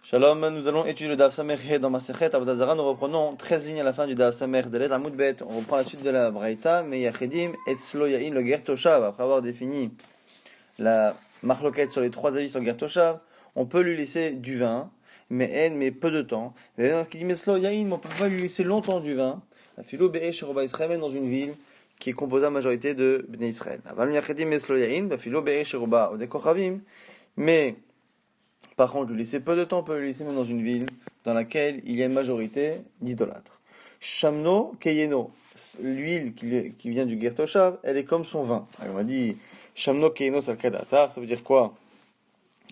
Shalom, nous allons étudier le Daf Samer dans Masechet Avodah Zarah. Nous reprenons 13 lignes à la fin du Daf Samer de l'Ed Amud Bet. On reprend la suite de la Braïta, mais Yachedim Etzlo Yain le Ger Toshav. Après avoir défini la marloquette sur les trois avis sur le Ger Toshav, on peut lui laisser du vin, mais peu de temps. Et là, qui dit Etzlo Yain, on peut pas lui laisser longtemps du vin. La Philo Be'esh Roba Israël, même dans une ville qui est composée en majorité de Bnei Israël. Aval Yachedim Etzlo Yain, la Philo Be'esh Roba Odek Kochavim, mais par contre, lui laisser peu de temps, on peut lui laisser même dans une ville dans laquelle il y a une majorité d'idolâtres. Shamno Keyeno, l'huile qui vient du Gertoshav, elle est comme son vin. Alors on a dit Shamno Keyeno Salkadatar, ça veut dire quoi?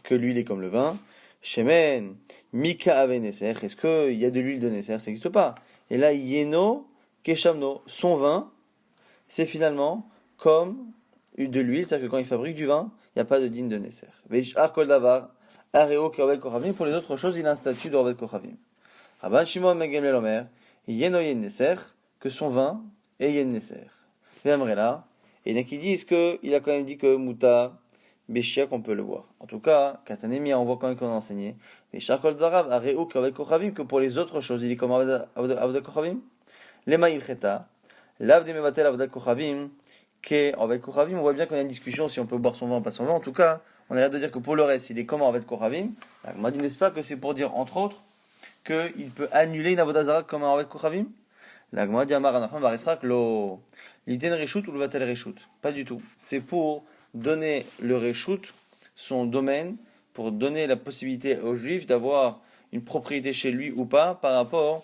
Que l'huile est comme le vin. Shemen Mika Ave Neser, est-ce qu'il y a de l'huile de Neser? Ça n'existe pas. Et là, Yeno Keshamno, son vin, c'est finalement comme de l'huile, c'est-à-dire que quand il fabrique du vin, il n'y a pas de digne de Neser. Veishar Kol Davar. Areo Korvel Kochavim, pour les autres choses, il a un statut de Korvel Kochavim. Rabban Shimon Ben Gamliel Omer, Yeno Yen Neser, que son vin est Yen Neser. Là, et il y en a qui disent qu'il a quand même dit que Mouta, Béchia, qu'on peut le voir. En tout cas, Katanemia, on voit quand même qu'on a enseigné. Mais Charkol Darav, Areo Korvel Kochavim, que pour les autres choses, il est comme Avda Kochavim. Lema Ilcheta, Lav de Mevatel Avda Kochavim, Ke Korvel Kochavim, on voit bien qu'on a une discussion si on peut boire son vin ou pas son vin. En tout cas, on est là de dire que pour le reste, il est comme Arvet Kochavim. On m'a dit, n'est-ce pas, que c'est pour dire, entre autres, qu'il peut annuler une Avodah Zarah comme un Arvet Kochavim? La Gemara dit, Amar Anacham Barisrak, lo l'iten Reshut ou le Vatel Reshut? Pas du tout. C'est pour donner le Reshut, son domaine, pour donner la possibilité aux Juifs d'avoir une propriété chez lui ou pas, par rapport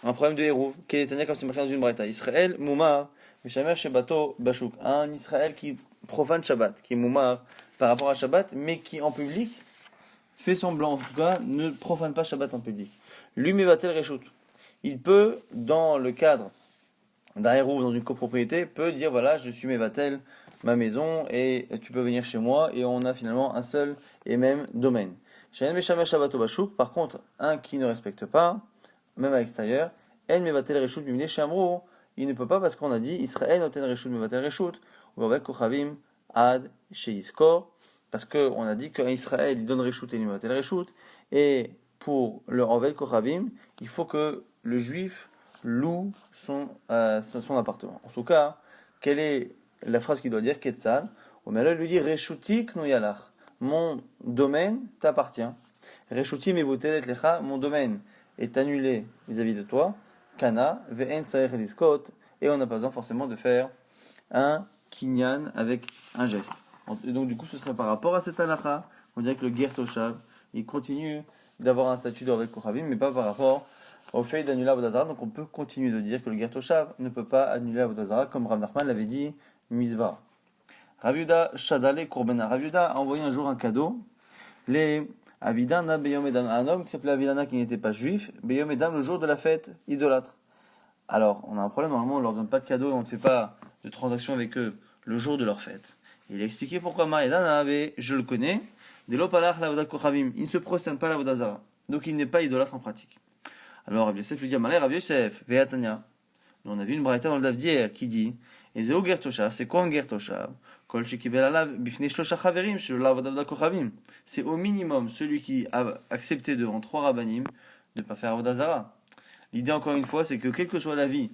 à un problème de Hérouv, qui est établi comme c'est marqué dans une Braïta. Israël, Moumar, Meshamer Shebato Bashuk. Un Israël qui profane Shabbat, qui est Moumar, par rapport à Shabbat, mais qui en public fait semblant, en tout cas, ne profane pas Shabbat en public. Lui, Mevatel Reshut. Il peut, dans le cadre d'un héros dans une copropriété, peut dire voilà, je suis Mevatel, ma maison, et tu peux venir chez moi, et on a finalement un seul et même domaine. She'en Meshamer Shabbat Bashuk, par contre, un qui ne respecte pas, même à l'extérieur, En Mevatel Reshut Bimine Shamro, il ne peut pas parce qu'on a dit Israël Noten Reshut Mevatel Reshut, ou avec Kochavim Ad Sheiskor, parce qu'on a dit qu'en Israël, il donne Reshut et il Mevatel Reshut, et pour le Ovel Kochavim, il faut que le juif loue son appartement. En tout cas, quelle est la phrase qu'il doit dire? Ketzal. Au Malal lui dit Reshutik no yalach. Mon domaine t'appartient. Reshuti mevutelet lecha. Mon domaine est annulé vis-à-vis de toi. Kana ve'en saer liskot. Et on n'a pas besoin forcément de faire un kinyan avec un geste. Et donc du coup, ce serait par rapport à cette halakha, on dirait que le Ger Toshav, il continue d'avoir un statut de Ovel Kochavim, mais pas par rapport au fait d'annuler Avodah Zarah. Donc on peut continuer de dire que le Ger Toshav ne peut pas annuler Avodah Zarah, comme Rav Nachman l'avait dit, Mizvah. Rav Yehuda Shadale Korbena. Rav Yehuda a envoyé un jour un cadeau, les Avidana Beyom Edam, un homme qui s'appelait Avidana qui n'était pas juif, Beyom Edam le jour de la fête idolâtre. Alors, on a un problème, normalement on leur donne pas de cadeau, on ne fait pas de transaction avec eux le jour de leur fête. Il a expliqué pourquoi Maïdan avait, je le connais, des lopalach l'avodah kochavim. Il ne se prosterne pas à l'avodah zara. Donc il n'est pas idolâtre en pratique. Alors Rabbi Yosef lui dit, Amalé, Rabbi Yosef, ve'atanya. On a vu une braïta dans le daf d'hier qui dit, Ezeo ger toshav, c'est quoi un ger toshav? Kol shekibel alav bifnei shlosha chaverim shel l'avodah kochavim. C'est au minimum celui qui a accepté devant 3 rabbanim de ne pas faire avodah zara. L'idée encore une fois, c'est que quel que soit l'avis,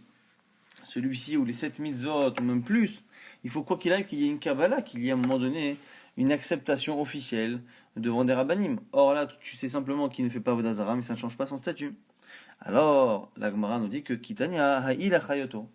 celui-ci ou les 7 mitzvot ou même plus, il faut quoi qu'il aille qu'il y ait une Kabbalah, qu'il y ait à un moment donné une acceptation officielle devant des rabbanim. Or là, tu sais simplement qu'il ne fait pas Avodah Zarah, mais ça ne change pas son statut. Alors, la Gemara nous dit que Kitania ha'il achayoto.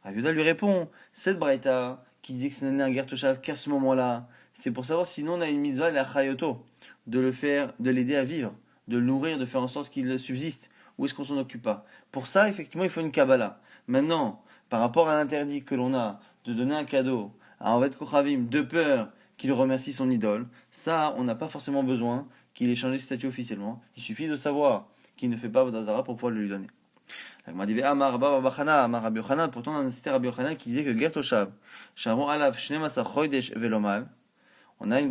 Rav Yehuda lui répond, cette braïta qui disait que c'est un ger toshav qu'à ce moment-là, c'est pour savoir si nous on a une mitzvah, la chayoto, de le faire, de l'aider à vivre, de le nourrir, de faire en sorte qu'il subsiste. Ou est-ce qu'on s'en occupe pas? Pour ça, effectivement, il faut une Kabbalah. Maintenant, par rapport à l'interdit que l'on a de donner un cadeau à Ovel Kochavim de peur qu'il remercie son idole, ça, on n'a pas forcément besoin qu'il ait changé de statut officiellement. Il suffit de savoir qu'il ne fait pas Avodah Zarah pour pouvoir le lui donner. Amar Rabbi Yochanan, pourtant on a cité Rabbi Yochanan qui disait que Ger Toshav, Shamon Alav Shnemasa Chodesh Velomal. On a une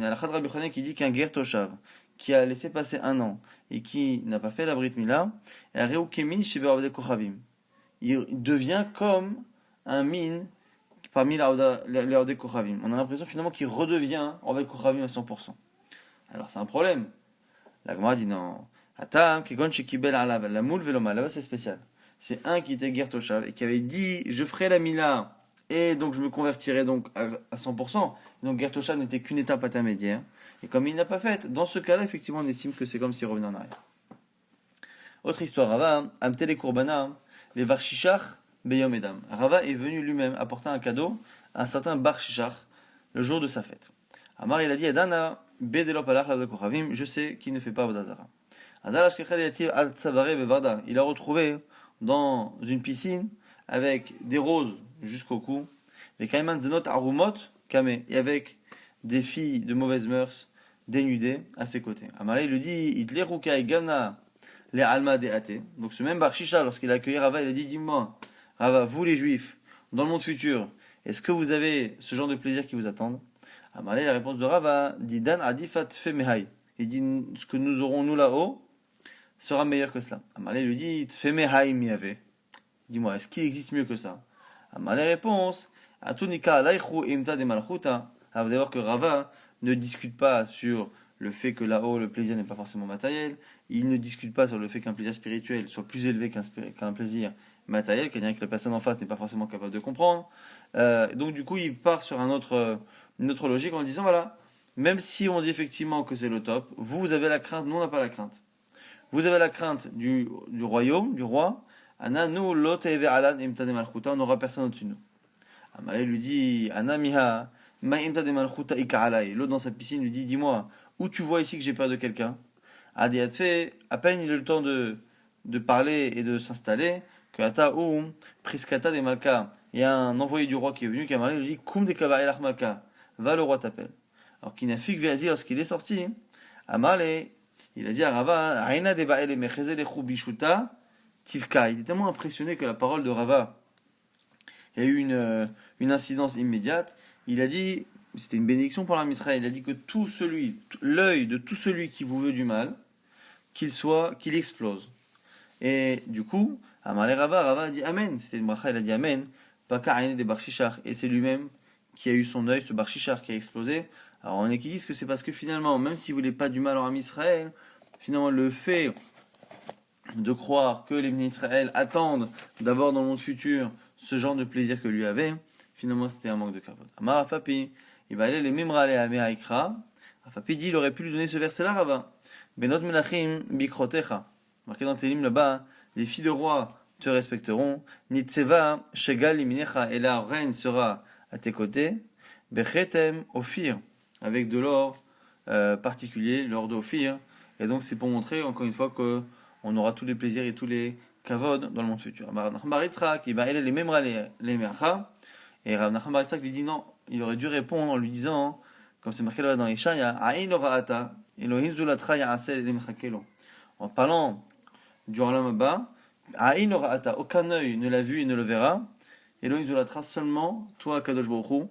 halakha de Rabbi Yochanan qui dit qu'un Ger Toshav qui a laissé passer 1 an et qui n'a pas fait la Brit Mila, il devient comme un mine parmi les Avodei Kochavim. On a l'impression finalement qu'il redevient Avodei Kochavim à 100%. Alors c'est un problème. La Gemara dit non. Atam, Kegon Shekibel Alav, la moule veloma. Là-bas, c'est spécial. C'est un qui était Ger Toshav et qui avait dit je ferai la Mila et donc je me convertirai donc à 100%. Donc Ger Toshav n'était qu'une étape intermédiaire. Et comme il n'a pas fait, dans ce cas-là, effectivement, on estime que c'est comme s'il revenait en arrière. Autre histoire, Rava, Amtele Kurbana, les Varshishach Beyom Edam. Rava est venu lui-même apporter un cadeau à un certain Bar Shishach le jour de sa fête. Amar, il a dit Adana, Bedelop Alach Lavda Kochavim, je sais qu'il ne fait pas Vodazara. Il a retrouvé dans une piscine avec des roses jusqu'au cou, et avec des filles de mauvaises mœurs dénudées à ses côtés. Amalé il lui dit donc ce même Bar Shisha, lorsqu'il a accueilli Rava, il a dit dis-moi, Rava, vous les juifs, dans le monde futur, est-ce que vous avez ce genre de plaisir qui vous attendent? Amalé la réponse de Rava dit Dan adifat femehai. Il dit ce que nous aurons nous là-haut sera meilleur que cela. Amalé lui dit Tfemehai miave. Dis-moi, est-ce qu'il existe mieux que ça? Amalé réponse Atunika laïchou imta de malchuta. Alors vous allez voir que Rava ne discute pas sur le fait que là-haut le plaisir n'est pas forcément matériel. Il ne discute pas sur le fait qu'un plaisir spirituel soit plus élevé qu'un plaisir matériel, c'est-à-dire que la personne en face n'est pas forcément capable de comprendre. Donc du coup, il part sur une autre logique en disant voilà, même si on dit effectivement que c'est le top, vous avez la crainte, nous on n'a pas la crainte. Vous avez la crainte du royaume, du roi. Ana nous lot alan imtade malchuta, on n'aura personne au-dessus de nous. Amalé lui dit Ana miha ma imtade malchuta ikaalai. L'autre dans sa piscine lui dit dis-moi, où tu vois ici que j'ai peur de quelqu'un? Adiatfe, à peine il a eu le temps de parler et de s'installer, que ata ou priskata de malka. Il y a un envoyé du roi qui est venu, qui a lui dit Kum de kabaelach malka, va le roi t'appelle. Alors qu'il n'a fig veazi lorsqu'il est sorti, Amalé il a dit à Rava, Aina de Baele Mecheze Lechu Bishuta Tivka. Il était tellement impressionné que la parole de Rava, il y a eu une incidence immédiate. Il a dit, c'était une bénédiction pour l'âme Israël, il a dit que l'œil de tout celui qui vous veut du mal, qu'il explose. Et du coup, Amalé Rava a dit Amen. C'était une bracha, il a dit Amen. Paka Aina de Bar Shishar. Et c'est lui-même qui a eu son œil, ce Bar Shishar qui a explosé. Alors on est qui disent que c'est parce que finalement, même s'il voulait pas du mal en âme Israël, finalement le fait de croire que les bénis Israël attendent d'avoir dans le monde futur ce genre de plaisir que lui avait, finalement c'était un manque de kavod. Amar Afapi, il va aller les Mimra le Amea Ikra. Afapi dit il aurait pu lui donner ce verset-là, Rava. Benot Melachim Bikrotecha. Marqué dans Télim là-bas, les filles de roi te respecteront. Nitzeva Shegal Liminecha, et la reine sera à tes côtés. Bechetem Ophir, avec de l'or particulier, l'or d'Ophir. Et donc c'est pour montrer encore une fois que on aura tous les plaisirs et tous les kavod dans le monde futur. Et Rav Nachman bar Yitzhak lui dit non, il aurait dû répondre en lui disant, comme c'est marqué là dans Ishaïa, en parlant du Olam Haba, aucun œil ne l'a vu et ne le verra. Elohim Zulatra, seulement toi, Kadosh Baruch Hu,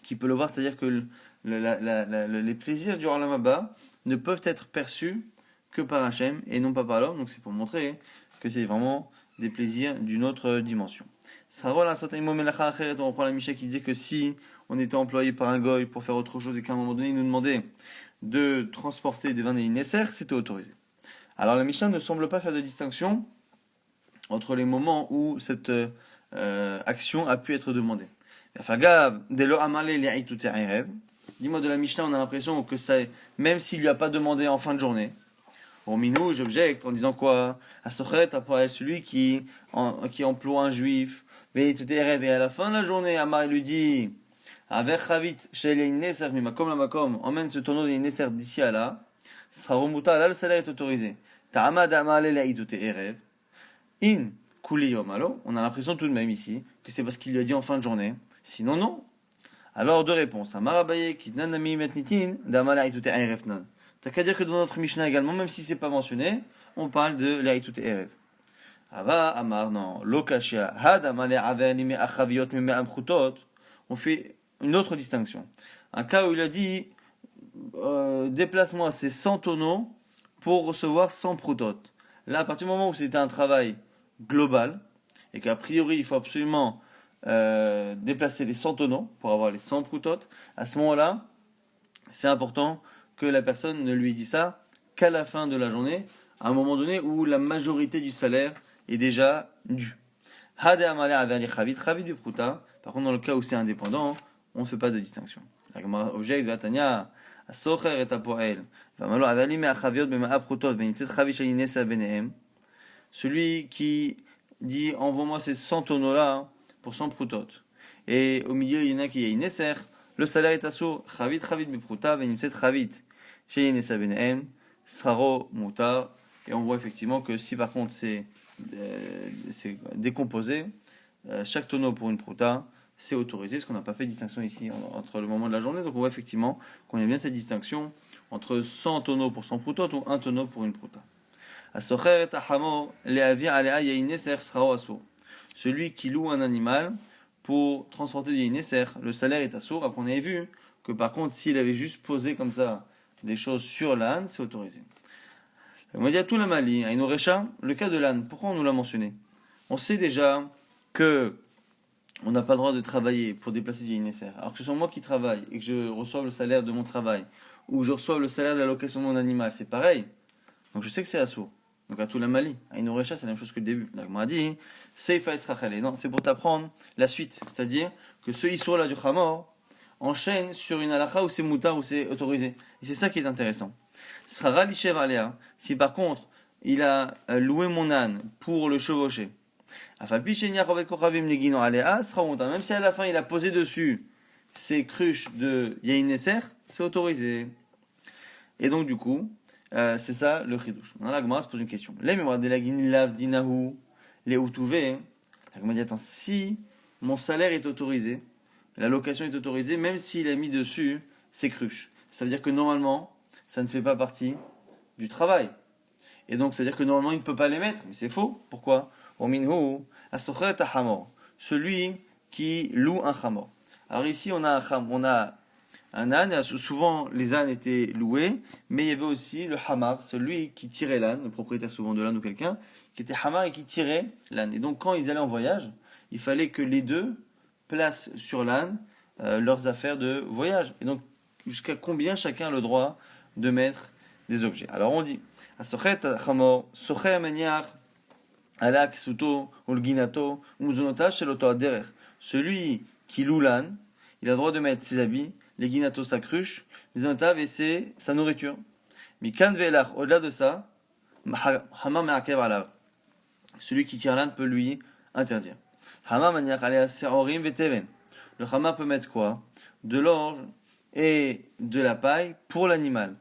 qui peut le voir, c'est-à-dire que les plaisirs du Olam Haba ne peuvent être perçus que par Hachem et non pas par l'homme. Donc c'est pour montrer que c'est vraiment des plaisirs d'une autre dimension. On reprend la Mishnah qui disait que si on était employé par un goy pour faire autre chose et qu'à un moment donné il nous demandait de transporter des vins des Nesser, c'était autorisé. Alors la Mishnah ne semble pas faire de distinction entre les moments où cette action a pu être demandée. Dis-moi de la Mishnah, on a l'impression que ça, même s'il lui a pas demandé en fin de journée, au minou, j'objecte en disant quoi? À Sochet, après celui qui emploie un juif, et à la fin de la journée, Amar lui dit, emmène ce tonneau de Nesser d'ici à là, sera remuta, là le salaire est autorisé. In kuli yom alo, on a l'impression tout de même ici que c'est parce qu'il lui a dit en fin de journée. Sinon non. Alors deux réponses. Amarabaye kitnanami metnitin damala itute erefnan. T'as qu'à dire que dans notre Mishnah également, même si c'est pas mentionné, on parle de la itute eref. Ava amar non lokashia had amale avenime achaviot mime amchutot. On fait une autre distinction. Un cas où il a dit déplace-moi ces 100 tonneaux pour recevoir 100 proutot. Là, à partir du moment où c'était un travail global, et qu'a priori il faut absolument déplacer les 100 tonneaux pour avoir les 100 proutot, à ce moment-là, c'est important que la personne ne lui dise ça qu'à la fin de la journée, à un moment donné où la majorité du salaire est déjà due. Hade amale avali chavit, chavit du pruta. Par contre, dans le cas où c'est indépendant, on ne fait pas de distinction. La Gemara objecte, Vatania, asocher et apoel. Vamalo avali me achaviot bema aprutot, venimtet chavit shalinesa benehem. Celui qui dit, envoie-moi ces 100 tonneaux-là pour 100 prutot. Et au milieu, il y en a qui a une nesser. Le salaire est assour. Chavit, chavit bipruta, venimtet chavit shalinesa benehem. Sraro mutar. Et on voit effectivement que si par contre c'est décomposé, chaque tonneau pour une pruta, c'est autorisé, parce qu'on n'a pas fait de distinction ici entre le moment de la journée. Donc on voit effectivement qu'on a bien cette distinction entre 100 tonneaux pour 100 prutot ou 1 tonneau pour une pruta. Celui qui loue un animal pour transporter du yinesser, le salaire est assour. Après on avait vu que par contre s'il avait juste posé comme ça des choses sur l'âne, c'est autorisé. On dit à tout le Mali, à Inorecha, le cas de l'âne, pourquoi on nous l'a mentionné? On sait déjà que on n'a pas le droit de travailler pour déplacer du nécessaire. Alors que ce soit moi qui travaille et que je reçoive le salaire de mon travail, ou je reçoive le salaire de la location de mon animal, c'est pareil. Donc je sais que c'est assourd. Donc à tout le Mali, à Inorecha, c'est la même chose que le début. Donc on m'a dit, non, c'est pour t'apprendre la suite. C'est-à-dire que ce issour là du Khamor enchaîne sur une halakha où c'est moutar, où c'est autorisé. Et c'est ça qui est intéressant. Si par contre il a loué mon âne pour le chevaucher, même si à la fin il a posé dessus ses cruches de Yahineser, c'est autorisé. Et donc du coup, c'est ça le chidouche. Maintenant la Gemara se pose une question. Les mémoires de la lav dinahu, les outouvé. La Gemara dit attends, si mon salaire est autorisé, la location est autorisée, même s'il a mis dessus ses cruches, ça veut dire que normalement ça ne fait pas partie du travail. Et donc, ça veut dire que normalement, il ne peut pas les mettre. Mais c'est faux. Pourquoi? Celui qui loue un chamor. Alors ici, on a un âne. Souvent, les ânes étaient loués. Mais il y avait aussi le hamar, celui qui tirait l'âne, le propriétaire souvent de l'âne ou quelqu'un, qui était hamar et qui tirait l'âne. Et donc, quand ils allaient en voyage, il fallait que les deux placent sur l'âne leurs affaires de voyage. Et donc, jusqu'à combien chacun a le droit de mettre des objets. Alors on dit, celui qui loue l'âne, il a le droit de mettre ses habits, les ginato sa cruche, les zonotav et sa nourriture. Mais kan ve'elach, au-delà de ça, celui qui tire l'âne peut lui interdire. Le hama peut mettre quoi? De l'orge et de la paille pour l'animal.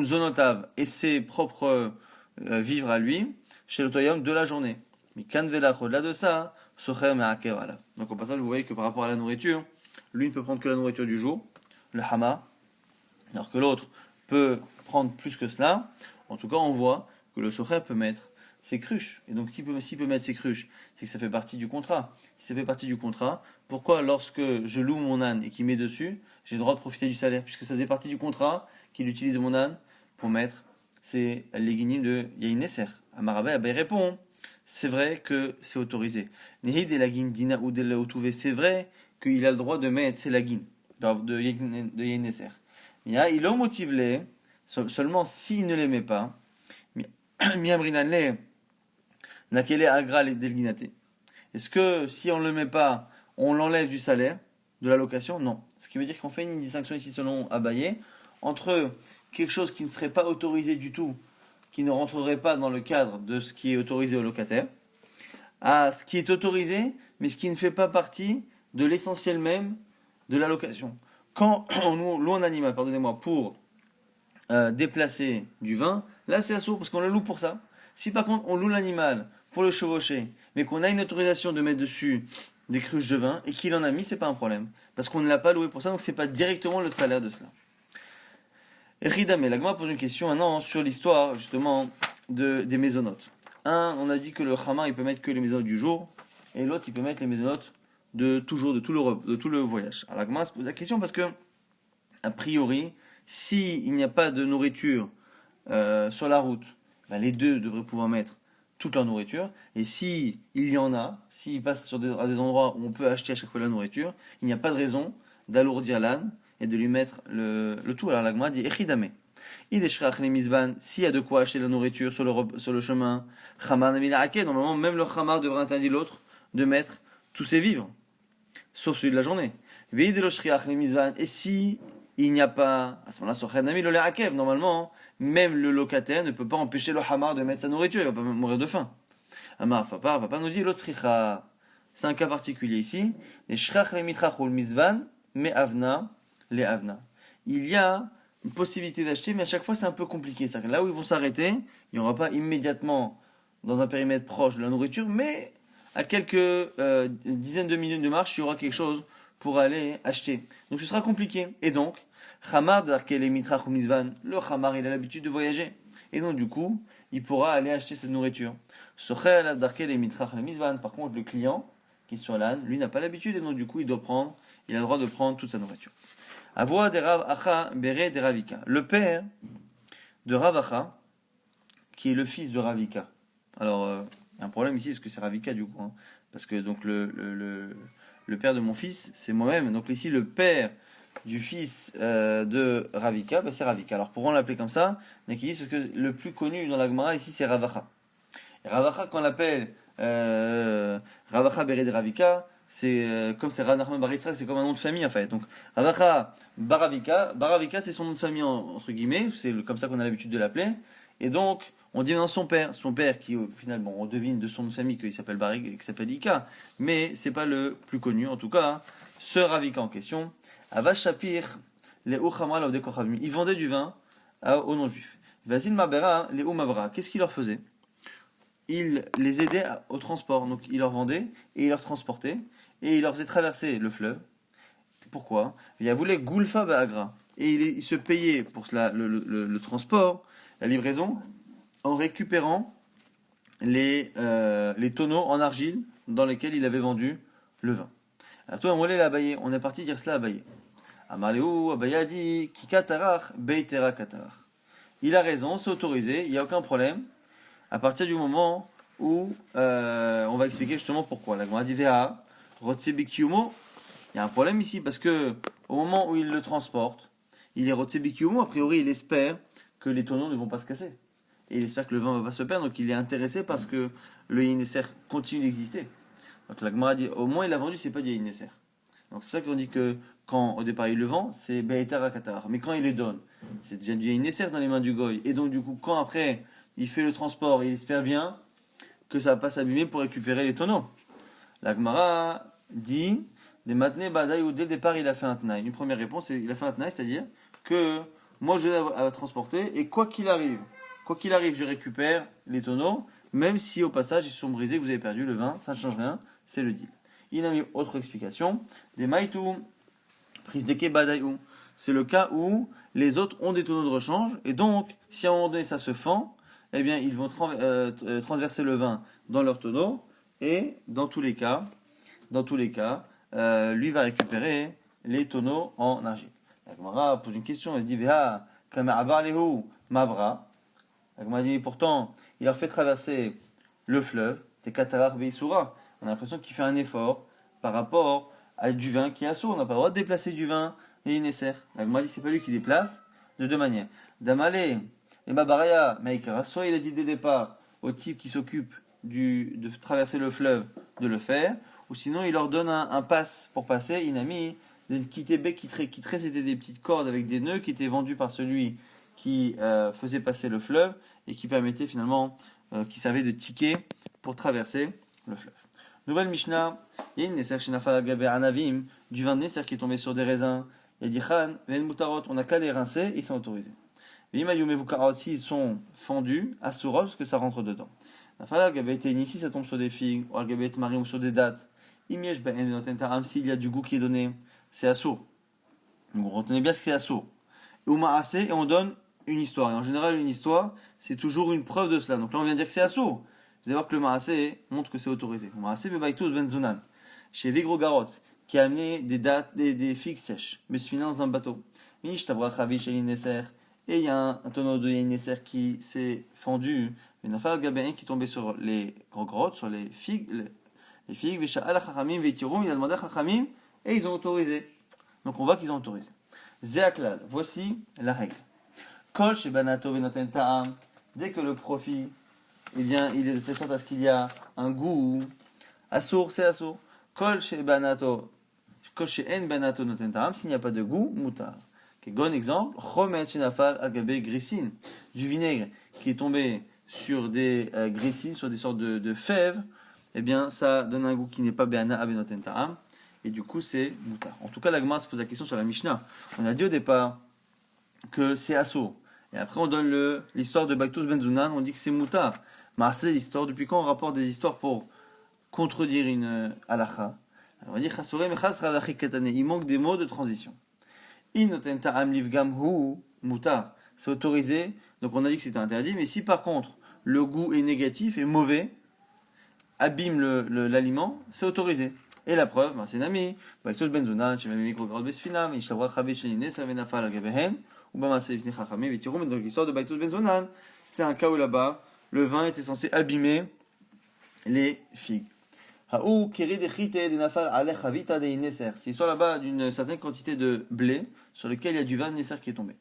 Zonotav et ses propres vivres à lui, chez le toyam de la journée. Mais kan velach, au-delà de ça, socher me'akev alav. Donc au passage, vous voyez que par rapport à la nourriture, lui ne peut prendre que la nourriture du jour, le hama, alors que l'autre peut prendre plus que cela. En tout cas, on voit que le socher peut mettre ses cruches. Et donc, s'il peut mettre ses cruches, c'est que ça fait partie du contrat. Si ça fait partie du contrat, pourquoi lorsque je loue mon âne et qu'il met dessus, j'ai le droit de profiter du salaire? Puisque ça faisait partie du contrat qu'il utilise mon âne pour mettre les guinim de Yahineser. Amarabé Abay répond, c'est vrai que c'est autorisé. Nehid et lagin dina ou de c'est vrai qu'il a le droit de mettre ses lagin de Yahineser. Il a motivé seulement s'il ne les met pas. Miamrinanle nakele agra delginate. Est-ce que si on ne le met pas, on l'enlève du salaire, de la location? Non. Ce qui veut dire qu'on fait une distinction ici selon Abaye entre quelque chose qui ne serait pas autorisé du tout, qui ne rentrerait pas dans le cadre de ce qui est autorisé au locataire, à ce qui est autorisé, mais ce qui ne fait pas partie de l'essentiel même de la location. Quand on loue un animal, pour déplacer du vin, là c'est assourd parce qu'on le loue pour ça. Si par contre on loue l'animal pour le chevaucher, mais qu'on a une autorisation de mettre dessus des cruches de vin et qu'il en a mis, c'est pas un problème. Parce qu'on ne l'a pas loué pour ça, donc c'est pas directement le salaire de cela. Echidame, la Gemara pose une question maintenant sur l'histoire justement des mésonotes. On a dit que le Chama il peut mettre que les mésonotes du jour, et l'autre il peut mettre les mésonotes de tout le voyage. Alors la Gemara se pose la question parce que, a priori, s'il n'y a pas de nourriture sur la route, les deux devraient pouvoir mettre toute leur nourriture, et si il y en a, s'ils passent à des endroits où on peut acheter à chaque fois la nourriture, il n'y a pas de raison d'alourdir l'âne et de lui mettre le tout. Alors la Gemara dit Echidame. Il est shrach les misban, s'il y a de quoi acheter la nourriture sur le chemin, chamar namila ake, normalement même le chamar devrait interdire l'autre de mettre tous ses vivres, sauf celui de la journée. Et si il n'y a pas, à ce moment-là, normalement, même le locataire ne peut pas empêcher le hamar de mettre sa nourriture, il va pas mourir de faim. Amar papa nous dit l'autre sricha. C'est un cas particulier ici. Les shrach le mitrachul mizvan, mais avna, les avna. Il y a une possibilité d'acheter, mais à chaque fois c'est un peu compliqué. C'est-à-dire que là où ils vont s'arrêter, il n'y aura pas immédiatement dans un périmètre proche de la nourriture, mais à quelques dizaines de minutes de marche, il y aura quelque chose pour aller acheter. Donc ce sera compliqué. Et donc, Khamar darkele mitrachul mizvan, le Khamar il a l'habitude de voyager. Et donc du coup, il pourra aller acheter cette nourriture. Sochel darkele mitrachul mizvan, par contre le client qui est sur l'âne, lui n'a pas l'habitude et donc du coup il a le droit de prendre toute sa nourriture. Avoa de Rav Acha bere de Ravika. Le père de Rav Acha, qui est le fils de Ravika. Alors, il y a un problème ici parce que c'est Ravika du coup, hein, parce que donc le père de mon fils, c'est moi-même. Donc ici le père du fils de Ravika, ben, c'est Ravika. Alors pourquoi on l'appelait comme ça? Il y en a qui disent parce que le plus connu dans la Gemara ici c'est Rav Acha. Et Rav Acha, quand on l'appelle Rav Acha Bered Ravika, c'est comme c'est Rav Nachman Bar Yitzhak, c'est comme un nom de famille en fait. Donc Rav Acha Baravika c'est son nom de famille entre guillemets, c'est comme ça qu'on a l'habitude de l'appeler. Et donc on dit maintenant son père qui au final bon, on devine de son nom de famille qu'il s'appelle Barik, qui s'appelle Ika, mais c'est pas le plus connu en tout cas. Ce Ravika en question, Avash Shapir les Uchamal Avdei Kochavim, ils vendaient du vin aux non-juifs. Vasil Mabera les Umabra, qu'est-ce qu'il leur faisait? Il les aidait au transport, donc il leur vendait et il leur transportait et il leur faisait traverser le fleuve. Pourquoi? Il voulait Goulfa Baagra et il se payait pour le transport, la livraison, en récupérant les tonneaux en argile dans lesquels il avait vendu le vin. Alors toi, on est parti dire cela à Abaye. Amarléou, Abaye a dit Kikatarach, Beitera Katarach. Il a raison, c'est autorisé, il n'y a aucun problème. À partir du moment où on va expliquer justement pourquoi. La Gemara dit Veha, Rotsebikiyumo. Il y a un problème ici parce que au moment où il le transporte, il est Rotsebikiyumo, a priori il espère que les tonneaux ne vont pas se casser. Et il espère que le vin ne va pas se perdre, donc il est intéressé parce que le Yineser continue d'exister. Donc la Gemara dit au moins il a vendu, c'est pas du Yineser. Donc c'est ça qu'on dit que quand au départ il le vend, c'est Be'etara Katar. Mais quand il le donne, c'est déjà du Yineser dans les mains du Goy. Et donc du coup, quand après il fait le transport, il espère bien que ça va pas s'abîmer pour récupérer les tonneaux. La Gemara dit des matne badaï ou dès le départ il a fait un tnaï. Une première réponse, c'est il a fait un tnaï, c'est-à-dire que moi je vais à transporter et quoi qu'il arrive, je récupère les tonneaux, même si au passage ils se sont brisés, que vous avez perdu le vin, ça ne change rien, c'est le deal. Il a mis autre explication, des maïtou, prise des badaïou. C'est le cas où les autres ont des tonneaux de rechange et donc si à un moment donné ça se fend, eh bien, ils vont transverser le vin dans leur tonneau et dans tous les cas, lui va récupérer les tonneaux en argile. La Gemara pose une question, elle dit Veha, Kama'abarlehu Mavra. La Gemara dit pourtant, il leur fait traverser le fleuve, des Katarar Beisura. On a l'impression qu'il fait un effort par rapport à du vin qui est assourd. On n'a pas le droit de déplacer du vin et Inesser. La Gemara dit c'est pas lui qui déplace, de deux manières. Damale. Et Mabaraya Maïkara, soit il a dit dès le départ au type qui s'occupe de traverser le fleuve de le faire, ou sinon il leur donne un pass pour passer, Inami, des kitébé qui c'était des petites cordes avec des nœuds qui étaient vendus par celui qui faisait passer le fleuve et qui permettait finalement, qui servait de ticket pour traverser le fleuve. Nouvelle Mishnah, il y a une Nesser Shinafal Gaber Anavim, du vin de Nesser qui est tombé sur des raisins, il y a dit Khan, Ven Mutarot, on n'a qu'à les rincer, ils sont autorisés. S'ils sont fendus, à Sourot, parce que ça rentre dedans. Si ça tombe sur des figues, ou sur des dattes, s'il y a du goût qui est donné, c'est assourd. Donc retenez bien ce que c'est assourd. Et on donne une histoire. Et en général, une histoire, c'est toujours une preuve de cela. Donc là, on vient de dire que c'est assourd. Vous allez voir que le maasé montre que c'est autorisé. Le maasé bebaïtous benzonan. Chez Vigro Garot, qui a amené des dattes, des figues sèches, mais se finit dans un bateau. Mish tabra chavi chez l'inesser. Et il y a un tonneau de Yaïnesser qui s'est fendu, une affaire gabéen qui tombait sur les grottes, sur les figues, Vesha al Chachamim Vetirum, il a demandé à Chachamim, et ils ont autorisé. Donc on voit qu'ils ont autorisé. Zéaklal, voici la règle. Kol shebanato venoten ta'am. Dès que le profit, eh bien, il est de telle sorte à ce qu'il y a un goût. Assour, c'est assour. Kol shebanato, kol she'en banato noten ta'am. S'il n'y a pas de goût, mutar. Bon exemple, chomet shenafal agabe grissin. Du vinaigre qui est tombé sur des grissines, sur des sortes de fèves. Eh bien, ça donne un goût qui n'est pas be'ana abenoten ta'am. Et du coup, c'est mutar. En tout cas, la Gemara se pose la question sur la Mishnah. On a dit au départ que c'est assour. Et après, on donne l'histoire de Baktus Ben Zunan, on dit que c'est mutar. Mais c'est l'histoire. Depuis quand on rapporte des histoires pour contredire une halakha? On va dire il manque des mots de transition. Inoten ta'am livgam hu mutar. C'est autorisé. Donc on a dit que c'était interdit. Mais si par contre, le goût est négatif et mauvais, abîme l'aliment, c'est autorisé. Et la preuve, c'est Nami, Baktus Ben Zunan, chez Mamie Krogrod Besfinam, Ishavra Chavé Shenine, Savenafal Agabehen. Donc l'histoire de Baktus Ben Zunan, c'était un cas où là-bas, le vin était censé abîmer les figues. C'est l'histoire là-bas d'une certaine quantité de blé sur lequel il y a du vin Nesser qui est tombé.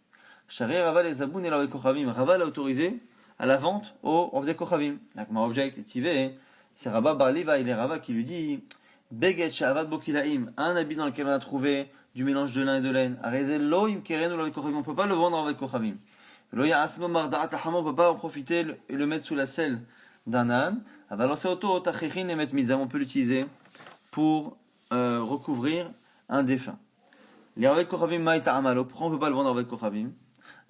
Rava l'a autorisé à la vente au Ovdei Kochavim. L'Agma object est tivé. C'est Rabba Bar Levi, il est Rava qui lui dit Beget Sha'avad Bokilaim, un habit dans lequel on a trouvé du mélange de lin et de laine. On ne peut pas le vendre avec Kochavim. On ne peut pas en profiter et le mettre sous la selle d'un âne. On peut l'utiliser pour recouvrir un défunt. Pourquoi on ne peut pas le vendre avec Kochavim?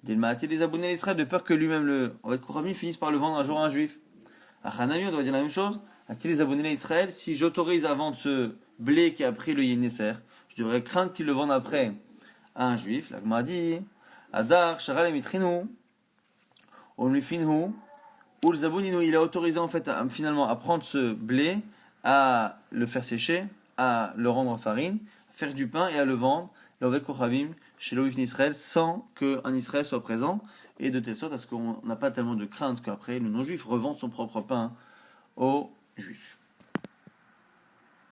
Les abonnés d'Israël de peur que lui-même le Kochavim finisse par le vendre un jour à un juif. À Hanami, on doit dire la même chose. Les abonnés d'Israël, si j'autorise à vendre ce blé qui a pris le Yénesser, je devrais craindre qu'il le vende après à un juif. La Gemara dit Adar, Sharal et Mitrinu, Omlifinhu, Ulzabuninu, il a autorisé en fait finalement à prendre ce blé, à le faire sécher, à le rendre en farine, à faire du pain et à le vendre, l'Ovek Kochavim, chez l'Oivin Israël, sans qu'un Israël soit présent, et de telle sorte à ce qu'on n'a pas tellement de crainte qu'après le non-juif revende son propre pain aux Juifs.